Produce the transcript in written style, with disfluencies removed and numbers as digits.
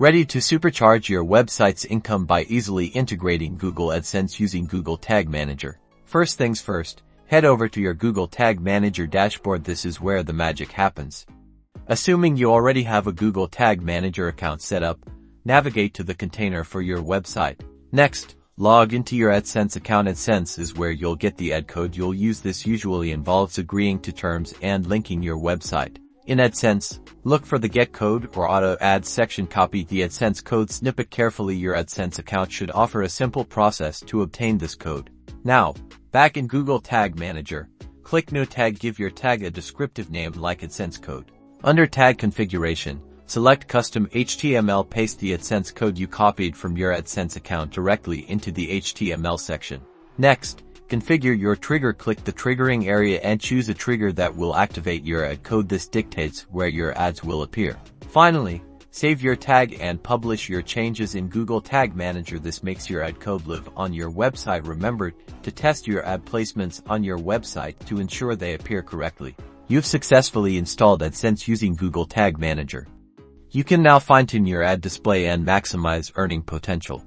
Ready to supercharge your website's income by easily integrating Google AdSense using Google Tag Manager? First things first, head over to your Google Tag Manager dashboard. This is where the magic happens. Assuming you already have a Google Tag Manager account set up, navigate to the container for your website. Next, log into your AdSense account. AdSense is where you'll get the ad code you'll use. This usually involves agreeing to terms and linking your website. In AdSense, look for the Get Code or Auto Add section. Copy the AdSense code snippet carefully. Your AdSense account should offer a simple process to obtain this code. Now, back in Google Tag Manager, click New Tag. Give your tag a descriptive name like AdSense Code. Under Tag Configuration, select Custom HTML. Paste the AdSense code you copied from your AdSense account directly into the HTML section. Next, configure your trigger. Click the triggering area and choose a trigger that will activate your ad code. This dictates where your ads will appear. Finally, save your tag and publish your changes in Google Tag Manager. This makes your ad code live on your website. Remember to test your ad placements on your website to ensure they appear correctly. You've successfully installed AdSense using Google Tag Manager. You can now fine-tune your ad display and maximize earning potential.